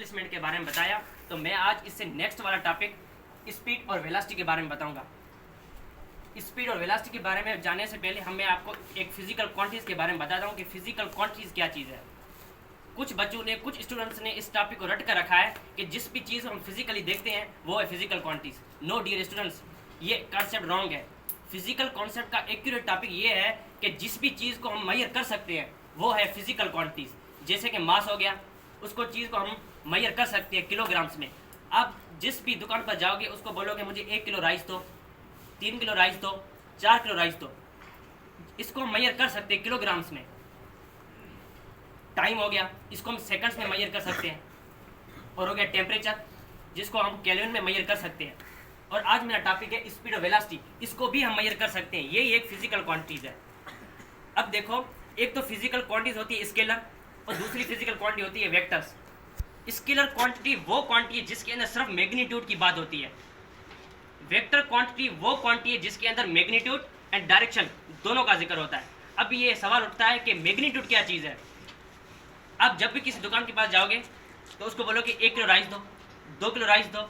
Displacement के बारे में बताया, तो मैं आज इससे नेक्स्ट वाला टॉपिक स्पीड और वेलोसिटी के बारे में बताऊंगा। स्पीड और वेलोसिटी के बारे में जानने से पहले मैं आपको एक फिजिकल क्वांटिटीज़ के बारे में बताता हूँ कि फिजिकल क्वांटिटीज़ क्या चीज़ है। कुछ बच्चों ने, कुछ स्टूडेंट्स ने इस टॉपिक को रट कर रखा है कि जिस भी चीज़ हम फिजिकली देखते हैं वो है physical quantities. No dear students, ये कॉन्सेप्ट रॉन्ग है। फिजिकल कॉन्सेप्ट का एक्यूरेट टॉपिक ये है कि जिस भी चीज़ को हम मेजर कर सकते हैं वो है फिजिकल क्वांटिटीज़। जैसे कि मास हो गया, उसको चीज़ को हम मेजर कर सकते हैं किलोग्राम्स में। आप जिस भी दुकान पर जाओगे उसको बोलोगे मुझे 1 किलो राइस दो, 3 किलो राइस दो, 4 किलो राइस दो, इसको हम मेजर कर सकते हैं किलोग्राम्स में। टाइम हो गया, इसको हम सेकंड्स में मेजर कर सकते हैं। और हो गया टेम्परेचर, जिसको हम केल्विन में मेजर कर सकते हैं। और आज मेरा टॉपिक है स्पीड और वेलोसिटी, इसको भी हम मेजर कर सकते हैं। यही एक फिजिकल क्वांटिटीज है। अब देखो, एक तो फिजिकल क्वांटिटीज होती है स्केलर और दूसरी फिजिकल क्वांटिटी होती है वेक्टर्स। स्केलर क्वांटिटी वो क्वांटिटी है जिसके अंदर सिर्फ मैग्नीट्यूड की बात होती है। वेक्टर क्वांटिटी वो क्वांटिटी है जिसके अंदर मैग्नीट्यूड एंड डायरेक्शन दोनों का जिक्र होता है। अब ये सवाल उठता है कि मैग्नीट्यूड क्या चीज़ है। आप जब भी किसी दुकान के पास जाओगे तो उसको बोलो कि 1 किलो राइस दो, 2 किलो राइस दो,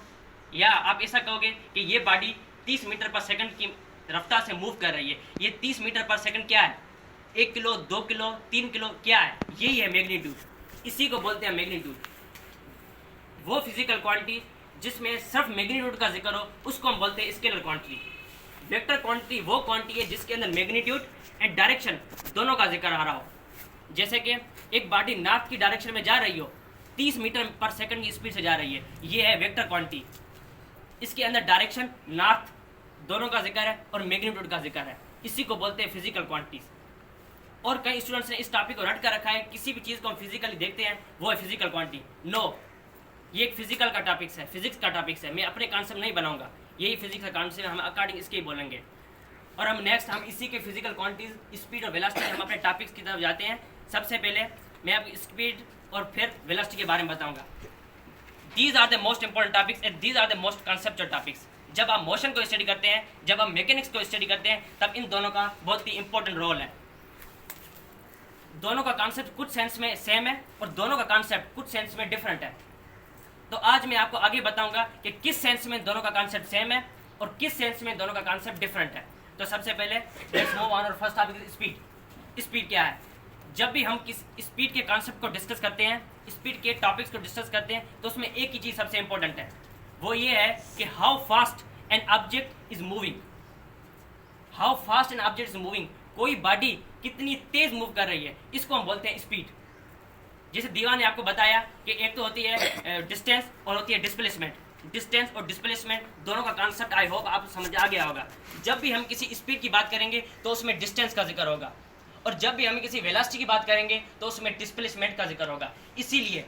या आप ऐसा कहोगे कि ये बॉडी 30 मीटर पर सेकंड की रफ्तार से मूव कर रही है। ये 30 मीटर पर सेकंड क्या है? 1 किलो, 2 किलो, 3 किलो क्या है? यही है मैग्नीट्यूड। इसी को बोलते हैं मैग्नीट्यूड। वो फिजिकल क्वांटिटी जिसमें सिर्फ मैग्नीट्यूड का जिक्र हो उसको हम बोलते हैं स्केलर क्वांटिटी। वेक्टर क्वांटिटी वो क्वांटिटी है जिसके अंदर मैग्नीट्यूड एंड डायरेक्शन दोनों का जिक्र आ रहा हो। जैसे कि एक बॉडी नॉर्थ की डायरेक्शन में जा रही हो, 30 मीटर पर सेकंड की स्पीड से जा रही है, ये है वेक्टर क्वांटिटी। इसके अंदर डायरेक्शन, नॉर्थ दोनों का जिक्र है और मैग्नीट्यूड का जिक्र है। इसी को बोलते हैं फिजिकल क्वांटिटीज। और कई स्टूडेंट्स ने इस टॉपिक को रट कर रखा है, किसी भी चीज़ को हम फिजिकली देखते हैं वो है फिजिकल क्वांटिटी। नो, ये एक फिजिकल का टॉपिक्स है, फिजिक्स का टॉपिक्स है। मैं अपने कॉन्सेप्ट नहीं बनाऊंगा, यही फिजिक्स का कॉन्सेप्ट, हम अकॉर्डिंग इसके ही बोलेंगे। और हम इसी के फिजिकल क्वांटिटीज, स्पीड और वेलोसिटी, हम अपने टॉपिक्स की तरफ जाते हैं। सबसे पहले मैं आपको स्पीड और फिर वेलोसिटी के बारे में बताऊंगा। These are the most important topics and these are the most conceptual topics. जब आप मोशन को स्टडी करते हैं, जब आप मैकेनिक्स को स्टडी करते हैं, तब इन दोनों का बहुत ही इंपॉर्टेंट रोल है। दोनों का कॉन्सेप्ट कुछ सेंस में सेम है और दोनों का कॉन्सेप्ट कुछ सेंस में डिफरेंट है। तो आज मैं आपको आगे बताऊंगा कि किस सेंस में दोनों का कॉन्सेप्ट सेम है और किस सेंस में दोनों का कॉन्सेप्ट डिफरेंट है। तो सबसे पहले लेट्स मूव ऑन। और फर्स्ट टॉपिक स्पीड। स्पीड क्या है? जब भी हम किस स्पीड के कॉन्सेप्ट को डिस्कस करते हैं, स्पीड के टॉपिक्स को डिस्कस करते हैं, तो उसमें एक ही चीज़ सबसे इंपॉर्टेंट है, वो ये है कि how fast an object is moving. How fast an object is moving, कोई बॉडी कितनी तेज मूव कर रही है, इसको हम बोलते हैं स्पीड। जैसे दीवान ने आपको बताया कि एक तो होती है डिस्टेंस और होती है डिस्प्लेसमेंट। डिस्टेंस और डिस्प्लेसमेंट दोनों का कॉन्सेप्ट आई होप आप समझ आ गया होगा। जब भी हम किसी स्पीड की बात करेंगे तो उसमें डिस्टेंस का जिक्र होगा, और जब भी हम किसी वेलोसिटी की बात करेंगे तो उसमें डिस्प्लेसमेंट का जिक्र होगा। इसीलिए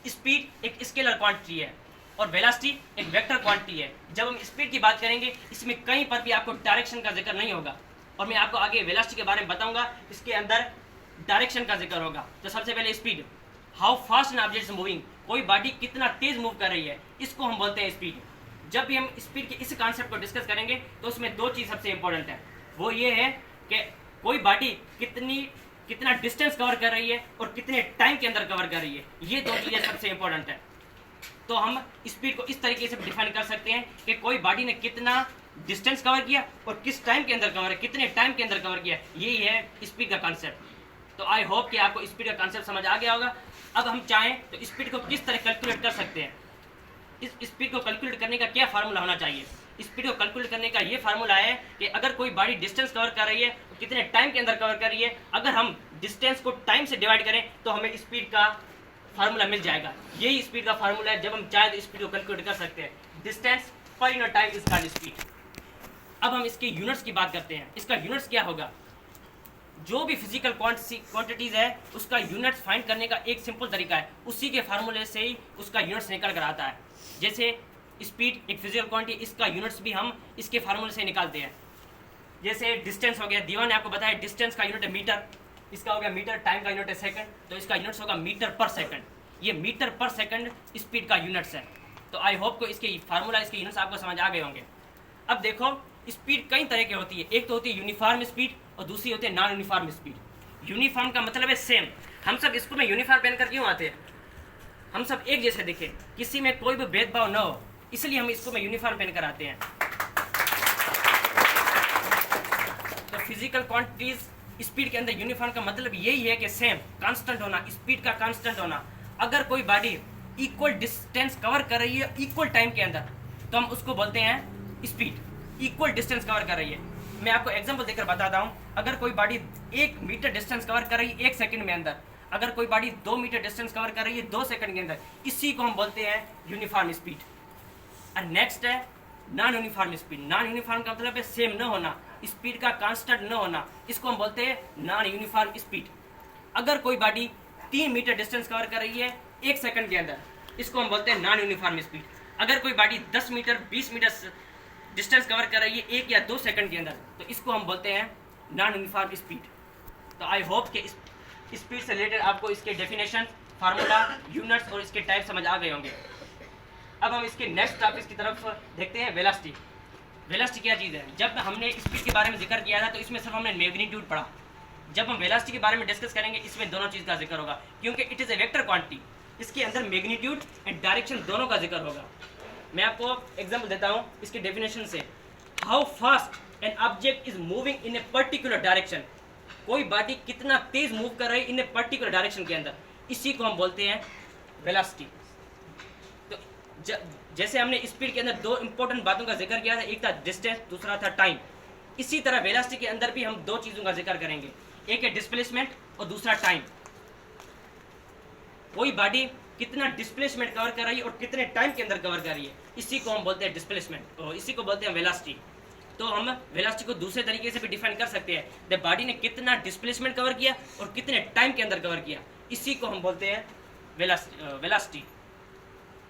स्पीड एक स्केलर क्वांटिटी है और वेलोसिटी एक वेक्टर क्वांटिटी है। जब हम स्पीड की बात करेंगे इसमें कहीं पर भी आपको डायरेक्शन का जिक्र नहीं होगा, और मैं आपको आगे वेलोसिटी के बारे में बताऊंगा, इसके अंदर डायरेक्शन का जिक्र होगा। तो सबसे पहले speed, how fast an object is moving, कोई बॉडी कितना तेज मूव कर रही है, इसको हम बोलते हैं स्पीड। जब भी हम स्पीड के इस कॉन्सेप्ट को डिस्कस करेंगे तो उसमें दो चीज़ सबसे इंपॉर्टेंट है, वो ये है कि कोई बॉडी कितना डिस्टेंस कवर कर रही है और कितने टाइम के अंदर कवर कर रही है। ये दो चीज़ें सबसे इंपॉर्टेंट है। तो हम स्पीड को इस तरीके से डिफाइन कर सकते हैं कि कोई बॉडी ने कितना डिस्टेंस कवर किया और किस टाइम के अंदर कवर है, कितने टाइम के अंदर कवर किया, यही है स्पीड का कॉन्सेप्ट। तो आई होप कि आपको स्पीड का कॉन्सेप्ट समझ आ गया होगा। अब हम चाहें तो स्पीड को किस तरह कैलकुलेट कर सकते हैं। इस स्पीड को कैलकुलेट करने का क्या फार्मूला होना चाहिए? स्पीड को कैलकुलेट करने का ये फार्मूला है कि अगर कोई बॉडी डिस्टेंस कवर कर रही है तो कितने टाइम के अंदर कवर कर रही है, अगर हम डिस्टेंस को टाइम से डिवाइड करें तो हमें स्पीड का फार्मूला मिल जाएगा। यही स्पीड का फार्मूला है। जब हम चाहे तो स्पीड को कैलकुलेट कर सकते हैं। Distance per unit time is called speed. अब हम इसके यूनिट्स की बात करते हैं। इसका यूनिट्स क्या होगा? जो भी फिजिकल क्वांटिटीज है उसका यूनिट्स फाइंड करने का एक सिंपल तरीका है, उसी के फार्मूले से ही उसका यूनिट्स निकल कर आता है। जैसे स्पीड एक फिजिकल क्वांटिटी, इसका यूनिट्स भी हम इसके फार्मूले से निकालते हैं। जैसे डिस्टेंस हो गया, दीवान ने आपको बताया डिस्टेंस का यूनिट है मीटर, इसका हो गया मीटर, टाइम का यूनिट है सेकंड, तो इसका यूनिट्स होगा मीटर पर सेकंड। ये मीटर पर सेकंड स्पीड का यूनिट्स है। तो आई होप को इसके फार्मूला, इसके यूनिट्स आपको समझ आ गए होंगे। अब देखो, स्पीड कई तरह की होती है। एक तो होती है यूनिफॉर्म स्पीड और दूसरी होती है नॉन यूनिफॉर्म स्पीड। यूनिफॉर्म का मतलब है सेम। हम सब स्कूल में यूनिफॉर्म पहनकर क्यों आते हैं? हम सब एक जैसे दिखे, किसी में कोई भी भेदभाव न हो, इसलिए हम इसको में यूनिफॉर्म पहन कर आते हैं। तो फिजिकल क्वांटिटीज स्पीड के अंदर यूनिफॉर्म का मतलब यही है कि सेम कांस्टेंट होना, स्पीड का कांस्टेंट होना। अगर कोई बॉडी इक्वल डिस्टेंस कवर कर रही है इक्वल टाइम के अंदर, तो हम उसको बोलते हैं स्पीड। इक्वल डिस्टेंस कवर कर रही है, मैं आपको एग्जांपल देकर बताता हूं। अगर कोई बॉडी 1 मीटर डिस्टेंस कवर कर रही है 1 सेकंड में अंदर, अगर कोई बॉडी 2 मीटर डिस्टेंस कवर कर रही है 2 सेकंड के अंदर, इसी को हम बोलते हैं यूनिफॉर्म स्पीड। और नेक्स्ट है non uniform speed. Non uniform का मतलब है सेम न होना, स्पीड का कांस्टेंट न होना, इसको हम बोलते हैं नॉन यूनिफॉर्म स्पीड। अगर कोई बॉडी 3 मीटर डिस्टेंस कवर कर रही है 1 सेकंड के अंदर, इसको हम बोलते हैं नॉन यूनिफॉर्म स्पीड। अगर कोई body 10 metre 20 metre distance cover कर रही है 1 या 2 सेकंड के अंदर, तो इसको हम बोलते हैं नॉन यूनिफॉर्म स्पीड। तो आई होप कि स्पीड से रिलेटेड आपको इसके डेफिनेशन, फार्मूला, यूनिट्स और इसके टाइप समझ आ गए होंगे। अब हम इसके नेक्स्ट टॉपिक की तरफ देखते हैं, वेलोसिटी। वेलोसिटी क्या चीज़ है? जब हमने स्पीड के बारे में जिक्र किया था तो इसमें सिर्फ हमने मैग्नीट्यूड पढ़ा। जब हम वेलोसिटी के बारे में डिस्कस करेंगे इसमें दोनों चीज़ का जिक्र होगा, क्योंकि it is a vector quantity. इसके अंदर मैग्नीट्यूड एंड डायरेक्शन दोनों का जिक्र होगा। मैं आपको एग्जांपल देता हूँ इसके डेफिनेशन से। How fast an object is moving in a particular direction. कोई बॉडी कितना तेज मूव कर रही है इन ए पर्टिकुलर डायरेक्शन के अंदर, इसी को हम बोलते हैं वेलोसिटी। तो जैसे हमने स्पीड के अंदर 2 इंपॉर्टेंट बातों का जिक्र किया था, एक था डिस्टेंस, दूसरा था टाइम। इसी तरह वेलोसिटी के अंदर भी हम 2 चीज़ों का जिक्र करेंगे, एक है डिस्प्लेसमेंट और दूसरा टाइम। कोई बॉडी कितना डिस्प्लेसमेंट कवर कर रही है और कितने टाइम के अंदर कवर कर रही है, इसी को हम बोलते हैं डिस्प्लेसमेंट और इसी को बोलते हैं वेलोसिटी। तो हम वेलोसिटी को दूसरे तरीके से भी डिफाइन कर सकते हैं, द बॉडी ने कितना डिस्प्लेसमेंट कवर किया और कितने टाइम के अंदर कवर किया, इसी को हम बोलते हैं वेलोसिटी।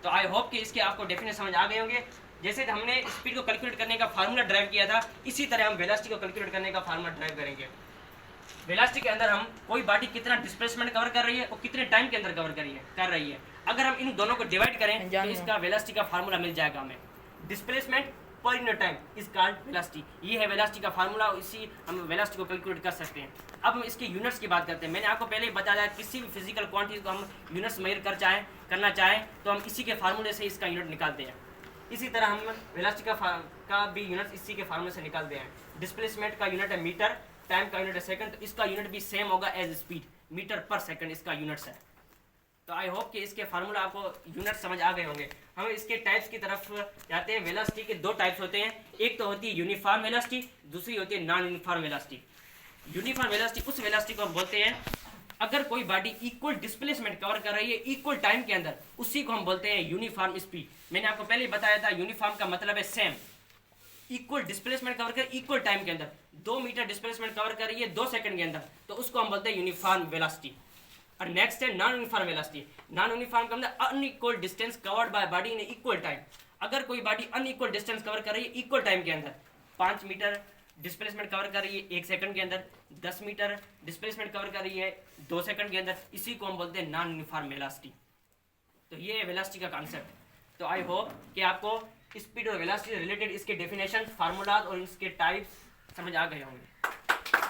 तो आई होप कि इसके आपको डेफिनेशन समझ आ गए होंगे। जैसे हमने स्पीड को कैलकुलेट करने का फार्मूला ड्राइव किया था, इसी तरह हम वेलोसिटी को कैलकुलेट करने का फार्मूला ड्राइव करेंगे। वेलोसिटी के अंदर हम कोई बॉडी कितना डिस्प्लेसमेंट कवर कर रही है और कितने टाइम के अंदर कवर कर रही है, अगर हम इन दोनों को डिवाइड करें तो इसका वेलोसिटी का फार्मूला मिल जाएगा हमें। Displacement per unit time is called velocity. ये है वेलोसिटी का फार्मूला, इसी हम वेलोसिटी को कैलकुलेट कर सकते हैं। अब हम इसके यूनिट्स की बात करते हैं। मैंने आपको पहले ही बताया, किसी भी फिजिकल क्वांटिटी को हम यूनिट्स मेजर करना चाहें तो हम इसी के फार्मूले से इसका यूनिट निकालते हैं। इसी तरह हम वेलोसिटी का भी यूनिट इसी के फार्मूले से निकालते हैं। डिस्प्लेसमेंट का यूनिट है मीटर, टाइम का यूनिट है सेकंड, तो इसका यूनिट भी सेम होगा एज स्पीड, मीटर पर सेकंड इसका यूनिट्स है। तो आई होप कि इसके फार्मूला आपको यूनिट समझ आ गए होंगे। हम इसके टाइप्स की तरफ जाते हैं। वेलोसिटी के 2 टाइप्स होते हैं, एक तो होती है यूनिफॉर्म वेलोसिटी, दूसरी होती है non uniform velocity. Uniform velocity उस वेलोसिटी को हम बोलते हैं अगर कोई बॉडी इक्वल डिस्प्लेसमेंट कवर कर रही है इक्वल टाइम के अंदर, उसी को हम बोलते हैं यूनिफॉर्म स्पीड। मैंने आपको पहले ही बताया था, यूनिफॉर्म का मतलब है सेम, इक्वल डिस्प्लेसमेंट कवर कर इक्वल टाइम के अंदर। 2 मीटर डिस्प्लेसमेंट कवर कर रही है 2 सेकंड के अंदर, तो उसको हम बोलते हैं यूनिफॉर्म वेलोसिटी। और नेक्स्ट है non uniform velocity. Non uniform का मतलब unequal distance covered by body in equal time. अगर कोई बॉडी अनइक्वल डिस्टेंस कवर कर रही है इक्वल टाइम के अंदर, 5 मीटर डिस्प्लेसमेंट कवर कर रही है 1 सेकंड के अंदर, 10 मीटर डिस्प्लेसमेंट कवर कर रही है 2 सेकंड के अंदर, इसी को हम बोलते हैं नॉन यूनिफॉर्म वेलोसिटी। तो ये है वेलोसिटी का कॉन्सेप्ट। तो आई होप कि आपको स्पीड और वेलोसिटी से रिलेटेड इसके डेफिनेशन, फार्मूलाज और इसके टाइप्स समझ आ गए होंगे।